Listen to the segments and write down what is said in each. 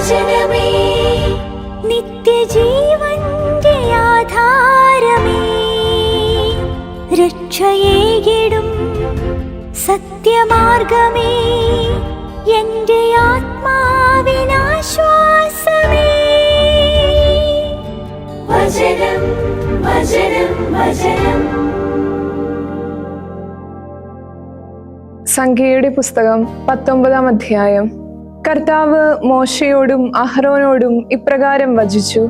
വചനമേ നിത്യജീവന്റെ ആധാരമേ, രക്ഷയേകിടും സത്യമാർഗമേ, എന്റെ ആത്മാവിനാശ്വാസമേ. വചനം വചനം വചനം. സംഖ്യയുടെ പുസ്തകം 19-ാം അധ്യായം. കർത്താവ് മോശയോടും അഹ്റോനോടും ഇപ്രകാരം വചിച്ചു.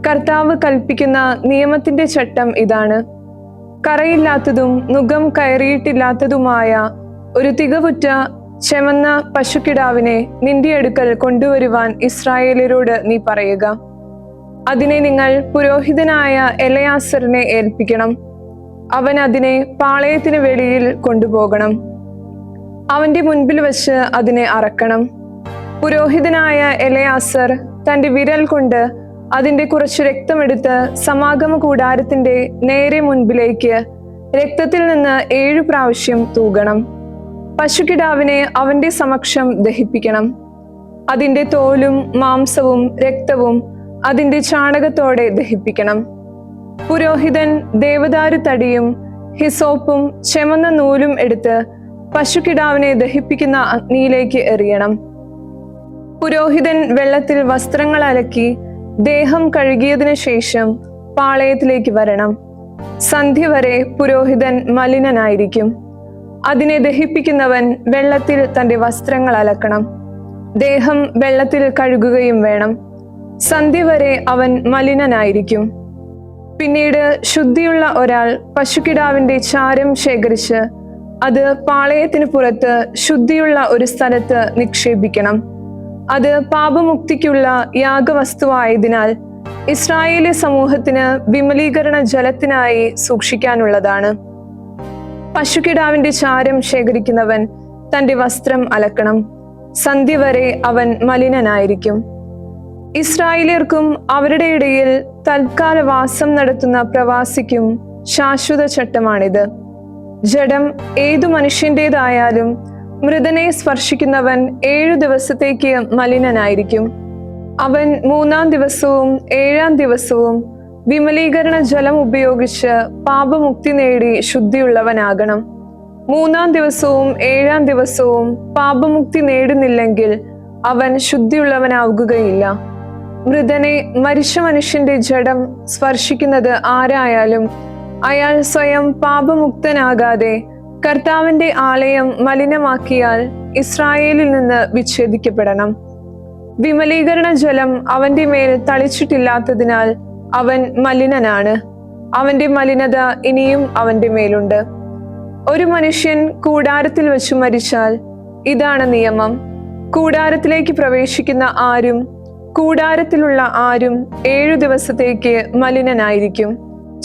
കർത്താവ് കൽപ്പിക്കുന്ന നിയമത്തിന്റെ ചട്ടം ഇതാണ്: കറയില്ലാത്തതും നുകം കയറിയിട്ടില്ലാത്തതുമായ ഒരു തികവുറ്റ ചെമന്ന പശുക്കിടാവിനെ നിന്റെ അടുക്കൽ കൊണ്ടുവരുവാൻ ഇസ്രായേലരോട് നീ പറയുക. അതിനെ നിങ്ങൾ പുരോഹിതനായ എലയാസറിനെ ഏൽപ്പിക്കണം. അവൻ അതിനെ പാളയത്തിന് വെളിയിൽ കൊണ്ടുപോകണം. അവന്റെ മുൻപിൽ വെച്ച് അതിനെ അറക്കണം. പുരോഹിതനായ എലയാസർ തന്റെ വിരൽ കൊണ്ട് അതിന്റെ കുറച്ച് രക്തമെടുത്ത് സമാഗമ കൂടാരത്തിന്റെ നേരെ മുൻപിലേക്ക് രക്തത്തിൽ നിന്ന് 7 പ്രാവശ്യം തൂകണം. പശുക്കിടാവിനെ അവന്റെ സമക്ഷം ദഹിപ്പിക്കണം. അതിന്റെ തോലും മാംസവും രക്തവും അതിന്റെ ചാണകത്തോടെ ദഹിപ്പിക്കണം. പുരോഹിതൻ ദേവദാരു തടിയും ഹിസോപ്പും ചെമന്ന നൂലും എടുത്ത് പശുക്കിടാവിനെ ദഹിപ്പിക്കുന്ന അഗ്നിയിലേക്ക് എറിയണം. പുരോഹിതൻ വെള്ളത്തിൽ വസ്ത്രങ്ങൾ അലക്കി ദേഹം കഴുകിയതിനു ശേഷം പാളയത്തിലേക്ക് വരണം. സന്ധ്യ വരെ പുരോഹിതൻ മലിനനായിരിക്കും. അതിനെ ദഹിപ്പിക്കുന്നവൻ വെള്ളത്തിൽ തന്റെ വസ്ത്രങ്ങൾ അലക്കണം. ദേഹം വെള്ളത്തിൽ കഴുകുകയും വേണം. സന്ധ്യ വരെ അവൻ മലിനനായിരിക്കും. പിന്നീട് ശുദ്ധിയുള്ള ഒരാൾ പശുക്കിടാവിന്റെ ചാരം ശേഖരിച്ച് അത് പാളയത്തിന് പുറത്ത് ശുദ്ധിയുള്ള ഒരു സ്ഥലത്ത് നിക്ഷേപിക്കണം. അത് പാപമുക്തിക്കുള്ള യാഗവസ്തുവായതിനാൽ ഇസ്രായേലി സമൂഹത്തിന് വിമലീകരണ ജലത്തിനായി സൂക്ഷിക്കാനുള്ളതാണ്. പശുക്കിടാവിന്റെ ചാരം ശേഖരിക്കുന്നവൻ തന്റെ വസ്ത്രം അലക്കണം. സന്ധ്യ വരെ അവൻ മലിനനായിരിക്കും. ഇസ്രായേലിയർക്കും അവരുടെ ഇടയിൽ തൽക്കാല വാസം നടത്തുന്ന പ്രവാസിക്കും ശാശ്വത ചട്ടമാണിത്. ജഡം ഏതു മനുഷ്യന്റേതായാലും മൃതനെ സ്പർശിക്കുന്നവൻ 7 ദിവസത്തേക്ക് മലിനനായിരിക്കും. അവൻ 3-ാം ദിവസവും 7-ാം ദിവസവും വിമലീകരണ ജലം ഉപയോഗിച്ച് പാപമുക്തി നേടി ശുദ്ധിയുള്ളവനാകണം. 3-ാം ദിവസവും 7-ാം ദിവസവും പാപമുക്തി നേടുന്നില്ലെങ്കിൽ അവൻ ശുദ്ധിയുള്ളവനാവുകയില്ല. മൃതനെ മരിച്ച മനുഷ്യന്റെ ജഡം സ്പർശിക്കുന്നത് ആരായാലും അയാൾ സ്വയം പാപമുക്തനാകാതെ കർത്താവിന്റെ ആലയം മലിനമാക്കിയാൽ ഇസ്രായേലിൽ നിന്ന് വിച്ഛേദിക്കപ്പെടണം. വിമലീകരണ ജലം അവന്റെ മേൽ തളിച്ചിട്ടില്ലാത്തതിനാൽ അവൻ മലിനനാണ്. അവന്റെ മലിനത ഇനിയും അവന്റെ മേലുണ്ട്. ഒരു മനുഷ്യൻ കൂടാരത്തിൽ വെച്ച് മരിച്ചാൽ ഇതാണ് നിയമം: കൂടാരത്തിലേക്ക് പ്രവേശിക്കുന്ന ആരും കൂടാരത്തിലുള്ള ആരും 7 ദിവസത്തേക്ക് മലിനനായിരിക്കും.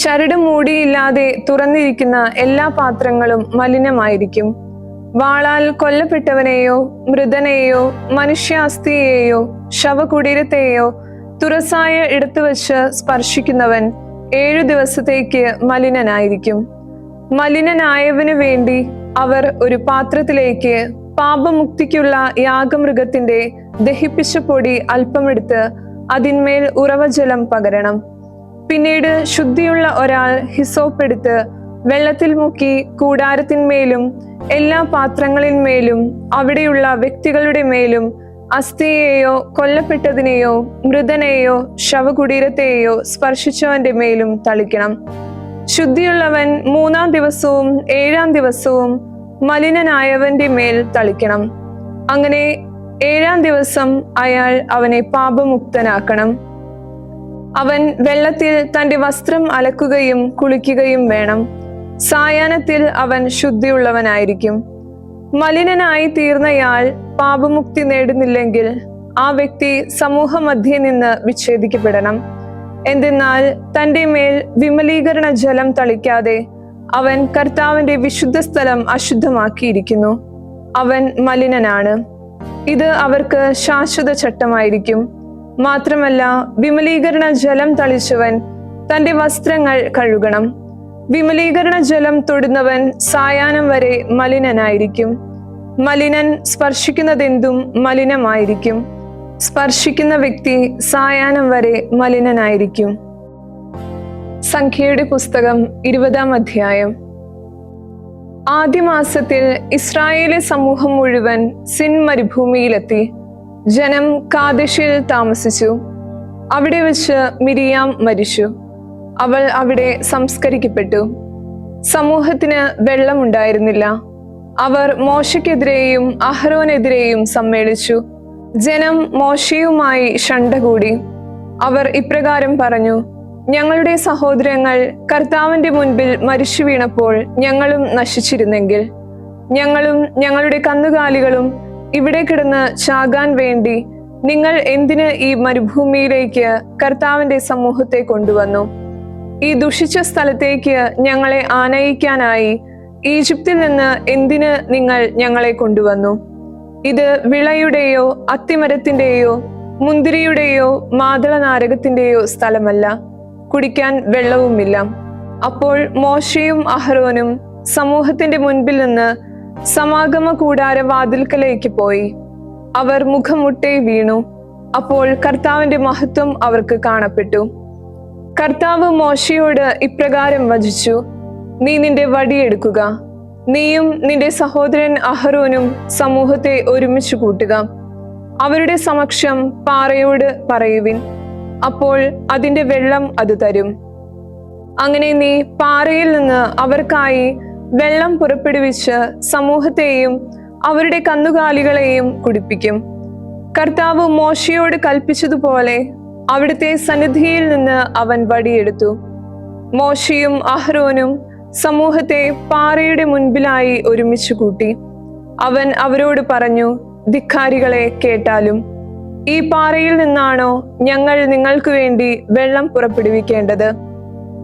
ചരട് മൂടിയില്ലാതെ തുറന്നിരിക്കുന്ന എല്ലാ പാത്രങ്ങളും മലിനമായിരിക്കും. വാളാൽ കൊല്ലപ്പെട്ടവനെയോ മൃതനെയോ മനുഷ്യാസ്ഥിയെയോ ശവകുടീരത്തെയോ തുറസായ ഇടത്ത് വെച്ച് സ്പർശിക്കുന്നവൻ 7 ദിവസത്തേക്ക് മലിനനായിരിക്കും. മലിനനായവന് വേണ്ടി അവർ ഒരു പാത്രത്തിലേക്ക് പാപമുക്തിക്കുള്ള യാഗമൃഗത്തിന്റെ ദഹിപ്പിച്ച പൊടി അല്പമെടുത്ത് അതിന്മേൽ ഉറവജലം പകരണം. പിന്നീട് ശുദ്ധിയുള്ള ഒരാൾ ഹിസോപ്പ് എടുത്ത് വെള്ളത്തിൽ മുക്കി കൂടാരത്തിന്മേലും എല്ലാ പാത്രങ്ങളിന്മേലും അവിടെയുള്ള വ്യക്തികളുടെ മേലും അസ്ഥിയെയോ കൊല്ലപ്പെട്ടതിനെയോ മൃതനെയോ ശവകുടീരത്തെയോ സ്പർശിച്ചവന്റെ മേലും തളിക്കണം. ശുദ്ധിയുള്ളവൻ 3-ാം ദിവസവും 7-ാം ദിവസവും മലിനനായവന്റെ മേൽ തളിക്കണം. അങ്ങനെ 7-ാം ദിവസം അയാൾ അവനെ പാപമുക്തനാക്കണം. അവൻ വെള്ളത്തിൽ തന്റെ വസ്ത്രം അലക്കുകയും കുളിക്കുകയും വേണം. സായാഹ്നത്തിൽ അവൻ ശുദ്ധിയുള്ളവനായിരിക്കും. മലിനനായി തീർന്നയാൾ പാപമുക്തി നേടുന്നില്ലെങ്കിൽ ആ വ്യക്തി സമൂഹ മധ്യേ നിന്ന് വിച്ഛേദിക്കപ്പെടണം. എന്തെന്നാൽ തന്റെ മേൽ വിമലീകരണ ജലം തളിക്കാതെ അവൻ കർത്താവിന്റെ വിശുദ്ധ സ്ഥലം അശുദ്ധമാക്കിയിരിക്കുന്നു. അവൻ മലിനനാണ്. ഇത് അവർക്ക് ശാശ്വത ചട്ടമായിരിക്കും. മാത്രമല്ല, വിമലീകരണ ജലം തളിച്ചവൻ തന്റെ വസ്ത്രങ്ങൾ കഴുകണം. വിമലീകരണ ജലം തൊടുന്നവൻ സായാഹ്നം വരെ മലിനനായിരിക്കും. മലിനൻ സ്പർശിക്കുന്നതെന്തും മലിനമായിരിക്കും. സ്പർശിക്കുന്ന വ്യക്തി സായാഹ്നം വരെ മലിനനായിരിക്കും. സംഖ്യയുടെ പുസ്തകം 20-ാം അധ്യായം. ആദ്യ മാസത്തിൽ ഇസ്രായേലി സമൂഹം മുഴുവൻ സിൻ മരുഭൂമിയിലെത്തി. ജനം കാദേശിൽ താമസിച്ചു. അവിടെ വെച്ച് മിരിയാം മരിച്ചു. അവൾ അവിടെ സംസ്കരിക്കപ്പെട്ടു. സമൂഹത്തിന് വെള്ളമുണ്ടായിരുന്നില്ല. അവർ മോശയ്ക്കെതിരെയും അഹ്റോനെതിരെയും സമ്മേളിച്ചു. ജനം മോശയുമായി ശണ്ട കൂടി. അവർ ഇപ്രകാരം പറഞ്ഞു: ഞങ്ങളുടെ സഹോദരങ്ങൾ കർത്താവിന്റെ മുൻപിൽ മരിച്ചു വീണപ്പോൾ ഞങ്ങളും നശിച്ചിരുന്നെങ്കിൽ, ഞങ്ങളും ഞങ്ങളുടെ കന്നുകാലികളും ഇവിടെ കിടന്ന് ചാകാൻ വേണ്ടി നിങ്ങൾ എന്തിന് ഈ മരുഭൂമിയിലേക്ക് കർത്താവിന്റെ സമൂഹത്തെ കൊണ്ടുവന്നു? ഈ ദുഷിച്ച സ്ഥലത്തേക്ക് ഞങ്ങളെ ആനയിക്കാനായി ഈജിപ്തിൽ നിന്ന് എന്തിന് നിങ്ങൾ ഞങ്ങളെ കൊണ്ടുവന്നു? ഇത് വിളയുടെയോ അത്തിമരത്തിന്റെയോ മുന്തിരിയുടെയോ മാതള നാരകത്തിന്റെയോ സ്ഥലമല്ല, കുടിക്കാൻ വെള്ളവുമില്ല. അപ്പോൾ മോശയും അഹ്റോനും സമൂഹത്തിന്റെ മുൻപിൽ നിന്ന് സമാഗമ കൂടാര വാതിൽക്കലേക്ക് പോയി. അവർ മുഖമുട്ടേ വീണു. അപ്പോൾ കർത്താവിന്റെ മഹത്വം അവർക്ക് കാണപ്പെട്ടു. കർത്താവ് മോശയോട് ഇപ്രകാരം വചിച്ചു: നീ നിന്റെ വടിയെടുക്കുക, നീയും നിന്റെ സഹോദരൻ അഹ്റോനും സമൂഹത്തെ ഒരുമിച്ച് കൂട്ടുക. അവരുടെ സമക്ഷം പാറയോട് പറയുവിൻ, അപ്പോൾ അതിന്റെ വെള്ളം അത് തരും. അങ്ങനെ നീ പാറയിൽ നിന്ന് അവർക്കായി വെള്ളം പുറപ്പെടുവിച്ച് സമൂഹത്തെയും അവരുടെ കന്നുകാലികളെയും കുടിപ്പിക്കും. കർത്താവ് മോശയോട് കൽപ്പിച്ചതുപോലെ അവിടുത്തെ സന്നിധിയിൽ നിന്ന് അവൻ വടിയെടുത്തു. മോശയും അഹ്റോനും സമൂഹത്തെ പാറയുടെ മുൻപിലായി ഒരുമിച്ച് കൂട്ടി. അവൻ അവരോട് പറഞ്ഞു: ധിക്കാരികളെ, കേട്ടാലും. ഈ പാറയിൽ നിന്നാണോ ഞങ്ങൾ നിങ്ങൾക്ക് വേണ്ടി വെള്ളം പുറപ്പെടുവിക്കേണ്ടത്?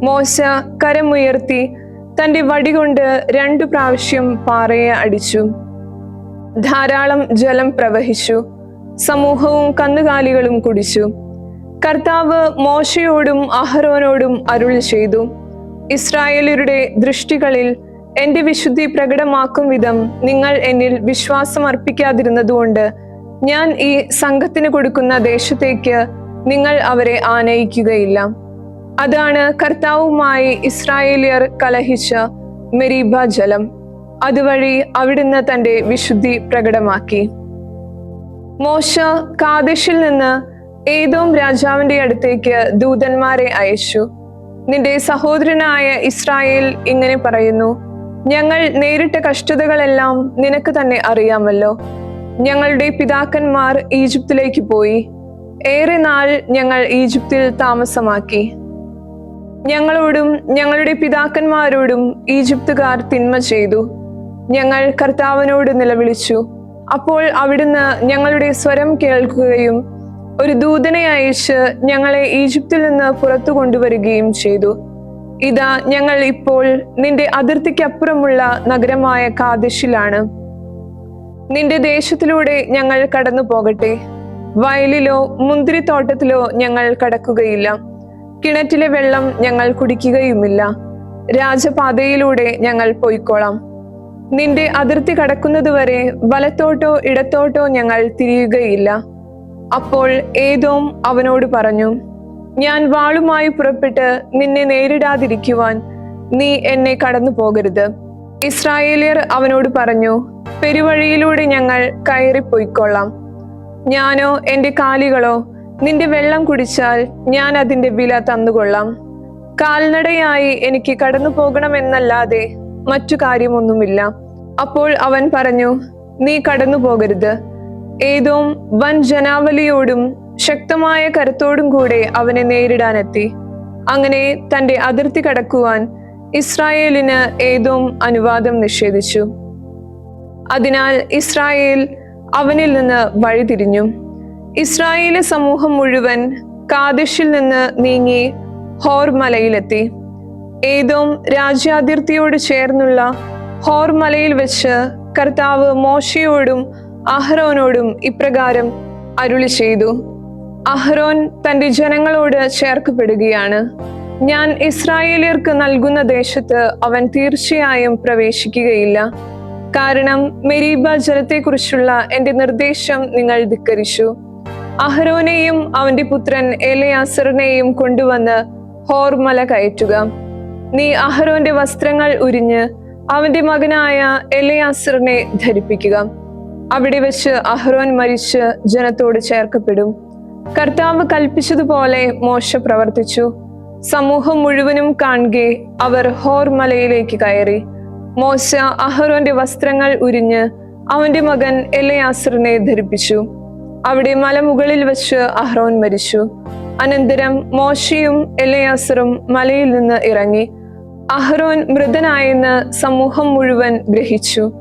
മോശ കരമുയർത്തി തന്റെ വടി കൊണ്ട് 2 പ്രാവശ്യം പാറയെ അടിച്ചു. ധാരാളം ജലം പ്രവഹിച്ചു. സമൂഹവും കന്നുകാലികളും കുടിച്ചു. കർത്താവ് മോശയോടും അഹ്റോനോടും അരുളി ചെയ്തു: ഇസ്രായേലരുടെ ദൃഷ്ടികളിൽ എന്റെ വിശുദ്ധി പ്രകടമാക്കും വിധം നിങ്ങൾ എന്നിൽ വിശ്വാസം അർപ്പിക്കാതിരുന്നതുകൊണ്ട് ഞാൻ ഈ സംഘത്തിന് കൊടുക്കുന്ന ദേശത്തേക്ക് നിങ്ങൾ അവരെ ആനയിക്കുകയില്ല. അതാണ് കർത്താവുമായി ഇസ്രായേലിയർ കലഹിച്ച മെരീബ ജലം. അതുവഴി അവിടുന്ന് തന്റെ വിശുദ്ധി പ്രകടമാക്കി. മോശ കാദേശിൽ നിന്ന് ഏദോം രാജാവിന്റെ അടുത്തേക്ക് ദൂതന്മാരെ അയച്ചു. നിന്റെ സഹോദരനായ ഇസ്രായേൽ ഇങ്ങനെ പറയുന്നു: ഞങ്ങൾ നേരിട്ട കഷ്ടതകളെല്ലാം നിനക്ക് തന്നെ അറിയാമല്ലോ. ഞങ്ങളുടെ പിതാക്കന്മാർ ഈജിപ്തിലേക്ക് പോയി. ഏറെ നാൾ ഞങ്ങൾ ഈജിപ്തിൽ താമസമാക്കി. ഞങ്ങളോടും ഞങ്ങളുടെ പിതാക്കന്മാരോടും ഈജിപ്തുകാർ തിന്മ ചെയ്തു. ഞങ്ങൾ കർത്താവിനോട് നിലവിളിച്ചു. അപ്പോൾ അവിടുന്ന് ഞങ്ങളുടെ സ്വരം കേൾക്കുകയും ഒരു ദൂതനെ അയച്ച് ഞങ്ങളെ ഈജിപ്തിൽ നിന്ന് പുറത്തു കൊണ്ടുവരികയും ചെയ്തു. ഇതാ, ഞങ്ങൾ ഇപ്പോൾ നിന്റെ അതിർത്തിക്കപ്പുറമുള്ള നഗരമായ കാദേശിലാണ്. നിന്റെ ദേശത്തിലൂടെ ഞങ്ങൾ കടന്നു പോകട്ടെ. വയലിലോ മുന്തിരിത്തോട്ടത്തിലോ ഞങ്ങൾ കടക്കുകയില്ല. കിണറ്റിലെ വെള്ളം ഞങ്ങൾ കുടിക്കുകയുമില്ല. രാജപാതയിലൂടെ ഞങ്ങൾ പോയിക്കോളാം. നിന്റെ അതിർത്തി കടക്കുന്നതുവരെ വലത്തോട്ടോ ഇടത്തോട്ടോ ഞങ്ങൾ തിരിയുകയില്ല. അപ്പോൾ ഏദോം അവനോട് പറഞ്ഞു: ഞാൻ വാളുമായി പുറപ്പെട്ട് നിന്നെ നേരിടാതിരിക്കുവാൻ നീ എന്നെ കടന്നു പോകരുത്. ഇസ്രായേലിയർ അവനോട് പറഞ്ഞു: പെരുവഴിയിലൂടെ ഞങ്ങൾ കയറിപ്പോയിക്കൊള്ളാം. ഞാനോ എന്റെ കാലികളോ നിന്റെ വെള്ളം കുടിച്ചാൽ ഞാൻ അതിന്റെ വില തന്നുകൊള്ളാം. കാൽനടയായി എനിക്ക് കടന്നു പോകണമെന്നല്ലാതെ മറ്റു കാര്യമൊന്നുമില്ല. അപ്പോൾ അവൻ പറഞ്ഞു: നീ കടന്നു പോകരുത്. ഏദോം വൻ ജനാവലിയോടും ശക്തമായ കരുത്തോടും കൂടെ അവനെ നേരിടാനെത്തി. അങ്ങനെ തന്റെ അതിർത്തി കടക്കുവാൻ ഇസ്രായേലിന് ഏദോം അനുവാദം നിഷേധിച്ചു. അതിനാൽ ഇസ്രായേൽ അവനിൽ നിന്ന് വഴിതിരിഞ്ഞു. ഇസ്രായേലി സമൂഹം മുഴുവൻ കാദേശിൽ നിന്ന് നീങ്ങി ഹോർ മലയിലെത്തി. ഏദോം രാജ്യാതിർത്തിയോട് ചേർന്നുള്ള ഹോർ മലയിൽ വെച്ച് കർത്താവ് മോശയോടും അഹ്റോനോടും ഇപ്രകാരം അരുളി ചെയ്തു: അഹ്റോൻ തന്റെ ജനങ്ങളോട് ചേർക്കപ്പെടുകയാണ്. ഞാൻ ഇസ്രായേലിയർക്ക് നൽകുന്ന ദേശത്ത് അവൻ തീർച്ചയായും പ്രവേശിക്കുകയില്ല. കാരണം മെരീബ ജലത്തെക്കുറിച്ചുള്ള എന്റെ നിർദ്ദേശം നിങ്ങൾ ധിക്കരിച്ചു. അഹരോനെയും അവന്റെ പുത്രൻ എലെയാസറിനെയും കൊണ്ടുവന്ന് ഹോർ മല കയറ്റുക. നീ അഹരോന്റെ വസ്ത്രങ്ങൾ ഉരിഞ്ഞ് അവന്റെ മകനായ എലെയാസറിനെ ധരിപ്പിക്കുക. അവിടെ വെച്ച് അഹരോൻ മരിച്ച് ജനത്തോട് ചേർക്കപ്പെടും. കർത്താവ് കൽപ്പിച്ചതുപോലെ മോശ പ്രവർത്തിച്ചു. സമൂഹം മുഴുവനും കാണെ അവർ ഹോർ മലയിലേക്ക് കയറി. മോശ അഹരോന്റെ വസ്ത്രങ്ങൾ ഉരിഞ്ഞ് അവന്റെ മകൻ എലെയാസറിനെ ധരിപ്പിച്ചു. അവിടെ മലമുകളിൽ വെച്ച് അഹ്റോൻ മരിച്ചു. അനന്തരം മോശയും എലെയാസറും മലയിൽ നിന്ന് ഇറങ്ങി. അഹ്റോൻ മൃതനായെന്ന് സമൂഹം മുഴുവൻ ഗ്രഹിച്ചു.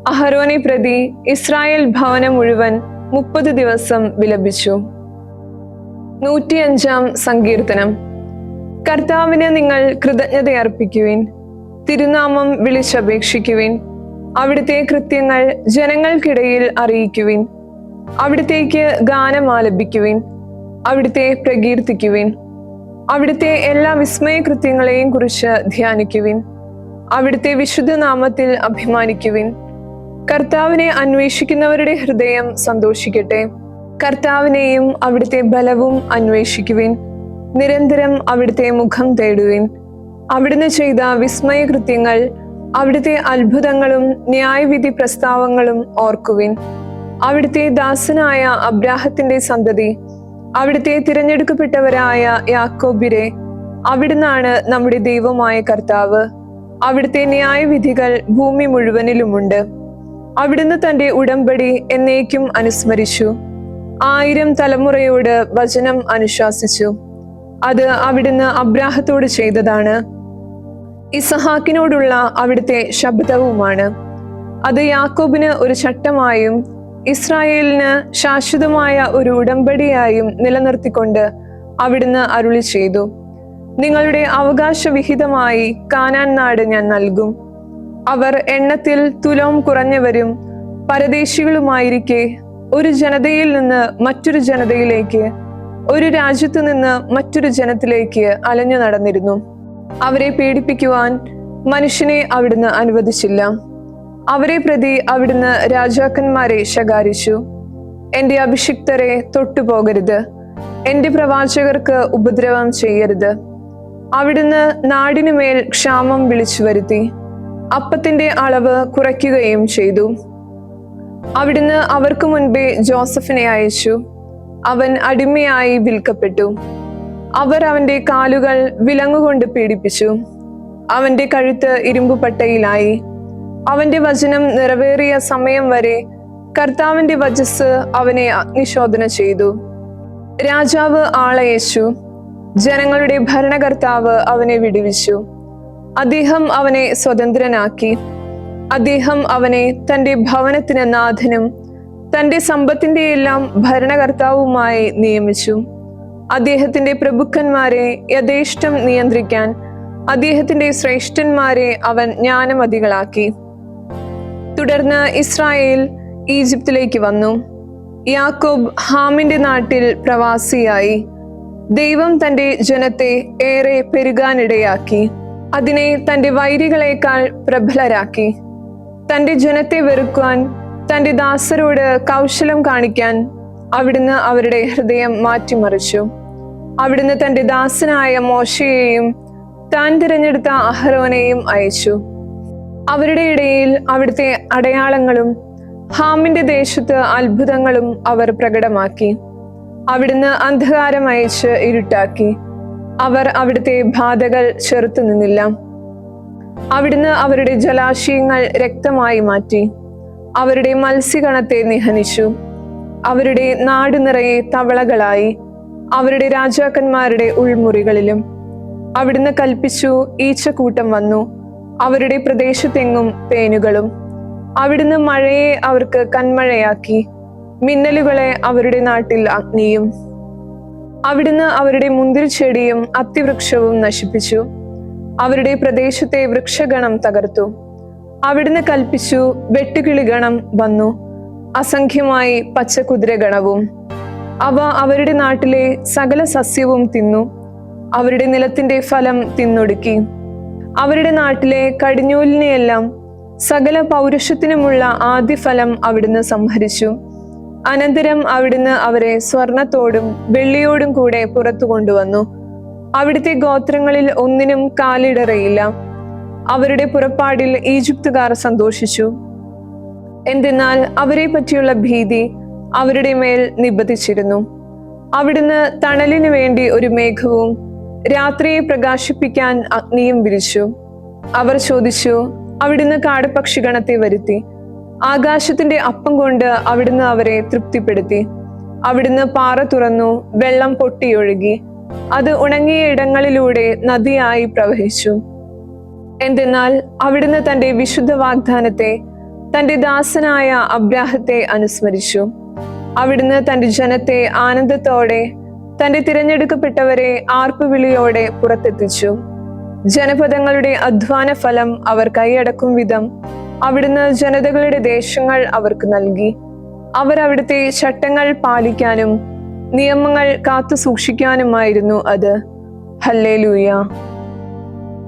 അഹ്റോനെ പ്രതി ഇസ്രായേൽ ഭവനം മുഴുവൻ 30 ദിവസം വിലപിച്ചു. 105 സങ്കീർത്തനം. കർത്താവിന് നിങ്ങൾ കൃതജ്ഞതയർപ്പിക്കുവിൻ, തിരുനാമം വിളിച്ചപേക്ഷിക്കുവിൻ. അവിടുത്തെ കൃത്യങ്ങൾ ജനങ്ങൾക്കിടയിൽ അറിയിക്കുവിൻ. അവിടുത്തേക്ക് ഗാനം ആലപിക്കുവിൻ, അവിടുത്തെ പ്രകീർത്തിക്കുവിൻ. അവിടുത്തെ എല്ലാ വിസ്മയകൃത്യങ്ങളെയും കുറിച്ച് ധ്യാനിക്കുവിൻ. അവിടുത്തെ വിശുദ്ധ നാമത്തിൽ അഭിമാനിക്കുവിൻ. കർത്താവിനെ അന്വേഷിക്കുന്നവരുടെ ഹൃദയം സന്തോഷിക്കട്ടെ. കർത്താവിനെയും അവിടുത്തെ ബലവും അന്വേഷിക്കുവിൻ. നിരന്തരം അവിടുത്തെ മുഖം തേടുവിൻ. അവിടുന്ന് ചെയ്ത വിസ്മയകൃത്യങ്ങൾ, അവിടുത്തെ അത്ഭുതങ്ങളും ന്യായവിധി പ്രസ്താവങ്ങളും ഓർക്കുവിൻ. അവിടുത്തെ ദാസനായ അബ്രാഹത്തിന്റെ സന്തതി, അവിടുത്തെ തിരഞ്ഞെടുക്കപ്പെട്ടവരായ യാക്കോബിരെ, അവിടുന്നാണ് നമ്മുടെ ദൈവമായ കർത്താവ്. അവിടുത്തെ ന്യായവിധികൾ ഭൂമി മുഴുവനിലുമുണ്ട്. അവിടുന്ന് തന്റെ ഉടമ്പടി എന്നേക്കും അനുസ്മരിച്ചു. 1000 തലമുറയോട് വചനം അനുശാസിച്ചു. അത് അവിടുന്ന് അബ്രാഹത്തോട് ചെയ്തതാണ്. ഇസഹാക്കിനോടുള്ള അവിടുത്തെ ശബ്ദവുമാണ്. അത് യാക്കോബിന് ഒരു ചട്ടമായും ഇസ്രായേലിന് ശാശ്വതമായ ഒരു ഉടമ്പടിയായും നിലനിർത്തിക്കൊണ്ട് അവിടുന്ന് അരുളി ചെയ്തു. നിങ്ങളുടെ അവകാശവിഹിതമായി കാനാൻ നാട് ഞാൻ നൽകും. അവർ എണ്ണത്തിൽ തുലോം കുറഞ്ഞവരും പരദേശികളുമായിരിക്കെ ഒരു ജനതയിൽ നിന്ന് മറ്റൊരു ജനതയിലേക്ക്, ഒരു രാജ്യത്തു നിന്ന് മറ്റൊരു ജനത്തിലേക്ക് അലഞ്ഞു നടന്നിരുന്നു. അവരെ പീഡിപ്പിക്കുവാൻ മനുഷ്യനെ അവിടുന്ന് അനുവദിച്ചില്ല. അവരെ പ്രതി അവിടുന്ന് രാജാക്കന്മാരെ ശകാരിച്ചു. എന്റെ അഭിഷിക്തരെ തൊട്ടുപോകരുത്, എന്റെ പ്രവാചകർക്ക് ഉപദ്രവം ചെയ്യരുത്. അവിടുന്ന് നാടിനുമേൽ ക്ഷാമം വിളിച്ചു വരുത്തി, അപ്പത്തിന്റെ അളവ് കുറയ്ക്കുകയും ചെയ്തു. അവിടുന്ന് അവർക്ക് മുൻപേ ജോസഫിനെ അയച്ചു. അവൻ അടിമയായി വിൽക്കപ്പെട്ടു. അവർ അവന്റെ കാലുകൾ വിലങ്ങുകൊണ്ട് പീഡിപ്പിച്ചു. അവന്റെ കഴുത്ത് ഇരുമ്പുപട്ടയിലായി. അവന്റെ വചനം നിറവേറിയ സമയം വരെ കർത്താവിന്റെ വചസ് അവനെ അഗ്നിശോധന ചെയ്തു. രാജാവ് ആളയച്ചു. ജനങ്ങളുടെ ഭരണകർത്താവ് അവനെ വിടുവിച്ചു. അദ്ദേഹം അവനെ സ്വതന്ത്രനാക്കി. അദ്ദേഹം അവനെ തന്റെ ഭവനത്തിന് നാഥനും തന്റെ സമ്പത്തിന്റെ എല്ലാം ഭരണകർത്താവുമായി നിയമിച്ചു. അദ്ദേഹത്തിന്റെ പ്രഭുക്കന്മാരെ യഥേഷ്ടം നിയന്ത്രിക്കാൻ അദ്ദേഹത്തിന്റെ ശ്രേഷ്ഠന്മാരെ അവൻ ജ്ഞാനമതികളാക്കി. തുടർന്ന് ഇസ്രായേൽ ഈജിപ്തിലേക്ക് വന്നു. യാക്കോബ് ഹാമിന്റെ നാട്ടിൽ പ്രവാസിയായി. ദൈവം തന്റെ ജനത്തെ ഏറെ പെരുകാനിടയാക്കി. അതിനെ തന്റെ വൈരികളെക്കാൾ പ്രബലരാക്കി. തന്റെ ജനത്തെ വെറുക്കുവാൻ, തന്റെ ദാസരോട് കൗശലം കാണിക്കാൻ അവിടുന്ന് അവരുടെ ഹൃദയം മാറ്റിമറിച്ചു. അവിടുന്ന് തന്റെ ദാസനായ മോശയെയും താൻ തിരഞ്ഞെടുത്ത അഹ്റോനെയും അയച്ചു. അവരുടെ ഇടയിൽ അവിടുത്തെ അടയാളങ്ങളും ഹാമിന്റെ ദേശത്ത് അത്ഭുതങ്ങളും അവർ പ്രകടമാക്കി. അവിടുന്ന് അന്ധകാരം അയച്ച് ഇരുട്ടാക്കി. അവർ അവിടുത്തെ ബാധകൾ ചെറുത്തു നിന്നില്ല. അവിടുന്ന് അവരുടെ ജലാശയങ്ങൾ രക്തമായി മാറ്റി. അവരുടെ മത്സ്യഗണത്തെ നിഹനിച്ചു. അവരുടെ നാട് നിറയെ തവളകളായി, അവരുടെ രാജാക്കന്മാരുടെ ഉൾമുറികളിലും. അവിടുന്ന് കൽപ്പിച്ചു, ഈച്ചക്കൂട്ടം വന്നു. അവരുടെ പ്രദേശത്തെങ്ങും പേനുകളും. അവിടുന്ന് മഴയെ അവർക്ക് കന്മഴയാക്കി, മിന്നലുകളെ അവരുടെ നാട്ടിൽ അഗ്നിയും. അവിടുന്ന് അവരുടെ മുന്തിരിച്ചെടിയും അത്തിവൃക്ഷവും നശിപ്പിച്ചു. അവരുടെ പ്രദേശത്തെ വൃക്ഷഗണം തകർത്തു. അവിടുന്ന് കൽപ്പിച്ചു, വെട്ടുകിളിഗണം വന്നു, അസംഖ്യമായി പച്ചക്കുതിരഗണവും. അവ അവരുടെ നാട്ടിലെ സകല സസ്യവും തിന്നു. അവരുടെ നിലത്തിന്റെ ഫലം തിന്നൊടുക്കി. അവരുടെ നാട്ടിലെ കടിഞ്ഞൂലിനെയെല്ലാം, സകല പൗരുഷത്തിനുമുള്ള ആദ്യഫലം അവിടുന്ന് സംഹരിച്ചു. അനന്തരം അവിടുന്ന് അവരെ സ്വർണത്തോടും വെള്ളിയോടും കൂടെ പുറത്തു കൊണ്ടുവന്നു. അവിടുത്തെ ഗോത്രങ്ങളിൽ ഒന്നിനും കാലിടറിയില്ല. അവരുടെ പുറപ്പാടിൽ ഈജിപ്തുകാർ സന്തോഷിച്ചു. എന്തെന്നാൽ അവരെ പറ്റിയുള്ള ഭീതി അവരുടെ മേൽ നിബന്ധിച്ചിരുന്നു. അവിടുന്ന് തണലിനു വേണ്ടി ഒരു മേഘവും രാത്രിയെ പ്രകാശിപ്പിക്കാൻ അഗ്നിയും വിരിച്ചു. അവർ ചോദിച്ചു, അവിടുന്ന് കാടപ്പക്ഷിഗണത്തെ വരുത്തി. ആകാശത്തിന്റെ അപ്പം കൊണ്ട് അവിടുന്ന് അവരെ തൃപ്തിപ്പെടുത്തി. അവിടുന്ന് പാറ തുറന്നു, വെള്ളം പൊട്ടിയൊഴുകി. അത് ഉണങ്ങിയ ഇടങ്ങളിലൂടെ നദിയായി പ്രവഹിച്ചു. എന്തെന്നാൽ അവിടുന്ന് തന്റെ വിശുദ്ധ വാഗ്ദാനത്തെ, തന്റെ ദാസനായ അബ്രാഹത്തെ അനുസ്മരിച്ചു. അവിടുന്ന് തന്റെ ജനത്തെ ആനന്ദത്തോടെ, തന്റെ തിരഞ്ഞെടുക്കപ്പെട്ടവരെ ആർപ്പുവിളിയോടെ പുറത്തെത്തിച്ചു. ജനപദങ്ങളുടെ അധ്വാന ഫലം അവർ കൈയടക്കും വിധം അവിടുന്ന് ജനതകളുടെ ദേശങ്ങൾ അവർക്ക് നൽകി. അവർ അവിടുത്തെ ചട്ടങ്ങൾ പാലിക്കാനും നിയമങ്ങൾ കാത്തു സൂക്ഷിക്കാനുമായിരുന്നു അത്. ഹല്ലേലൂയ.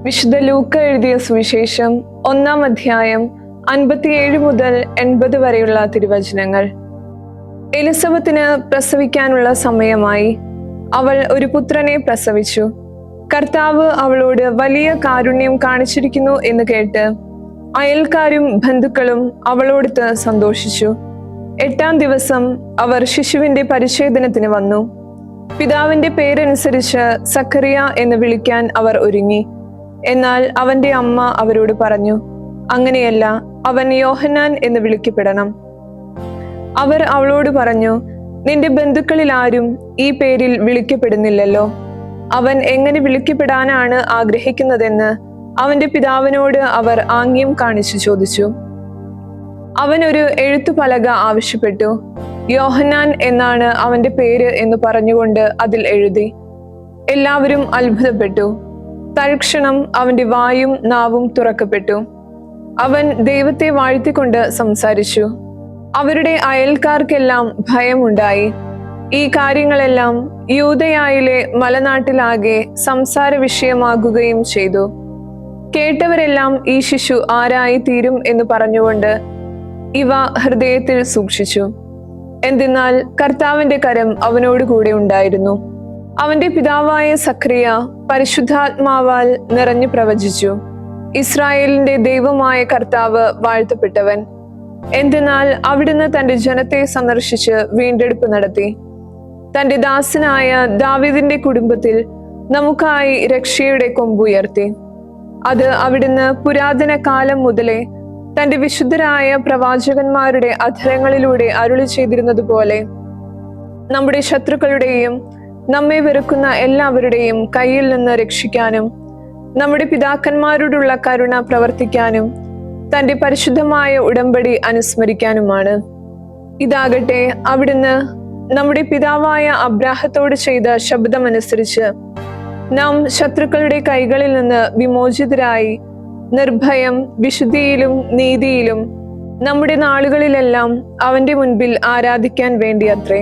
വിശുദ്ധ ലൂക്ക എഴുതിയ സുവിശേഷം 1-ാം അധ്യായം 57 മുതൽ 80 വരെയുള്ള തിരുവചനങ്ങൾ. എലിസബത്തിന് പ്രസവിക്കാനുള്ള സമയമായി. അവൾ ഒരു പുത്രനെ പ്രസവിച്ചു. കർത്താവ് അവളോട് വലിയ കാരുണ്യം കാണിച്ചിരിക്കുന്നു എന്ന് കേട്ട് അയൽക്കാരും ബന്ധുക്കളും അവളോടൊത്ത് സന്തോഷിച്ചു. 8-ാം ദിവസം അവർ ശിശുവിന്റെ പരിച്ഛേദനത്തിന് വന്നു. പിതാവിന്റെ പേരനുസരിച്ച് സഖറിയ എന്ന് വിളിക്കാൻ അവർ ഒരുങ്ങി. എന്നാൽ അവന്റെ അമ്മ അവരോട് പറഞ്ഞു, അങ്ങനെയല്ല, അവൻ യോഹന്നാൻ എന്ന് വിളിക്കപ്പെടണം. അവർ അവളോട് പറഞ്ഞു, നിന്റെ ബന്ധുക്കളിൽ ആരും ഈ പേരിൽ വിളിക്കപ്പെടുന്നില്ലല്ലോ. അവൻ എങ്ങനെ വിളിക്കപ്പെടാനാണ് ആഗ്രഹിക്കുന്നതെന്ന് അവന്റെ പിതാവിനോട് അവർ ആംഗ്യം കാണിച്ചു ചോദിച്ചു. അവൻ ഒരു എഴുത്തുപലക ആവശ്യപ്പെട്ടു. യോഹന്നാൻ എന്നാണ് അവന്റെ പേര് എന്ന് പറഞ്ഞുകൊണ്ട് അതിൽ എഴുതി. എല്ലാവരും അത്ഭുതപ്പെട്ടു. തൽക്ഷണം അവന്റെ വായും നാവും തുറക്കപ്പെട്ടു. അവൻ ദൈവത്തെ വാഴ്ത്തിക്കൊണ്ട് സംസാരിച്ചു. അവരുടെ അയൽക്കാർക്കെല്ലാം ഭയമുണ്ടായി. ഈ കാര്യങ്ങളെല്ലാം യൂദയായിലെ മലനാട്ടിലാകെ സംസാര വിഷയമാകുകയും ചെയ്തു. കേട്ടവരെല്ലാം ഈ ശിശു ആരായി തീരും എന്ന് പറഞ്ഞുകൊണ്ട് ഇവ ഹൃദയത്തിൽ സൂക്ഷിച്ചു. എന്തെന്നാൽ കർത്താവിന്റെ കരം അവനോട് കൂടെ ഉണ്ടായിരുന്നു. അവന്റെ പിതാവായ സഖറിയ പരിശുദ്ധാത്മാവാൽ നിറഞ്ഞു പ്രവചിച്ചു, ഇസ്രായേലിന്റെ ദൈവമായ കർത്താവ് വാഴ്ത്തപ്പെട്ടവൻ. എന്തെന്നാൽ അവിടുന്ന് തന്റെ ജനത്തെ സന്ദർശിച്ച് വീണ്ടെടുപ്പ് നടത്തി. തന്റെ ദാസനായ ദാവീദിന്റെ കുടുംബത്തിൽ നമുക്കായി രക്ഷയുടെ കൊമ്പുയർത്തി. അത് അവിടുന്ന് പുരാതന കാലം മുതലേ തന്റെ വിശുദ്ധരായ പ്രവാചകന്മാരുടെ അധരങ്ങളിലൂടെ അരുളി ചെയ്തിരുന്നത് പോലെ നമ്മുടെ ശത്രുക്കളുടെയും നമ്മെ വെറുക്കുന്ന എല്ലാവരുടെയും കയ്യിൽ നിന്ന് രക്ഷിക്കാനും നമ്മുടെ പിതാക്കന്മാരോടുള്ള കരുണ പ്രവർത്തിക്കാനും തന്റെ പരിശുദ്ധമായ ഉടമ്പടി അനുസ്മരിക്കാനുമാണ്. ഇതാകട്ടെ അവിടുന്ന് നമ്മുടെ പിതാവായ അബ്രാഹത്തോട് ചെയ്ത ശബ്ദമനുസരിച്ച് നാം ശത്രുക്കളുടെ കൈകളിൽ നിന്ന് വിമോചിതരായി നിർഭയം വിശുദ്ധിയിലും നീതിയിലും നമ്മുടെ നാളുകളിലെല്ലാം അവന്റെ മുൻപിൽ ആരാധിക്കാൻ വേണ്ടി അത്രേ.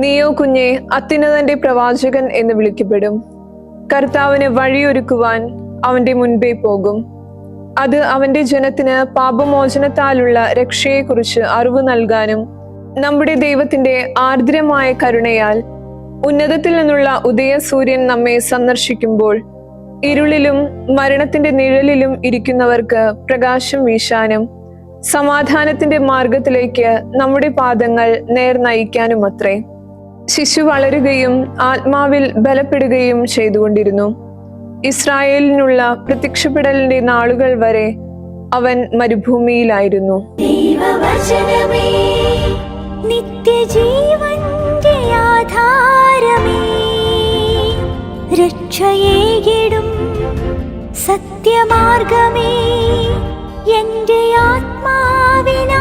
നീയോ കുഞ്ഞെ അത്യുന്നതന്റെ പ്രവാചകൻ എന്ന് വിളിക്കപ്പെടും. കർത്താവിന് വഴിയൊരുക്കുവാൻ അവന്റെ മുൻപേ പോകും. അത് അവന്റെ ജനത്തിന് പാപമോചനത്താലുള്ള രക്ഷയെക്കുറിച്ച് അറിവ് നൽകാനും നമ്മുടെ ദൈവത്തിന്റെ ആർദ്രമായ കരുണയാൽ ഉന്നതത്തിൽ നിന്നുള്ള ഉദയസൂര്യൻ നമ്മെ സന്ദർശിക്കുമ്പോൾ ഇരുളിലും മരണത്തിന്റെ നിഴലിലും ഇരിക്കുന്നവർക്ക് പ്രകാശം വീശാനും സമാധാനത്തിന്റെ മാർഗത്തിലേക്ക് നമ്മുടെ പാദങ്ങൾ നേർ നയിക്കാനും അത്രേ. ശിശു വളരുകയും ആത്മാവിൽ ബലപ്പെടുകയും ചെയ്തുകൊണ്ടിരുന്നു. ഇസ്രായേലിനുള്ള പ്രത്യക്ഷപ്പെടലിന്റെ നാളുകൾ വരെ അവൻ മരുഭൂമിയിലായിരുന്നു. ദൈവവചനമേ, നിത്യജീവന്റെ ആധാരമേ, രക്ഷയേകിടും സത്യമാർഗമേ, എന്റെ ആത്മാവിനാശ്വാസം.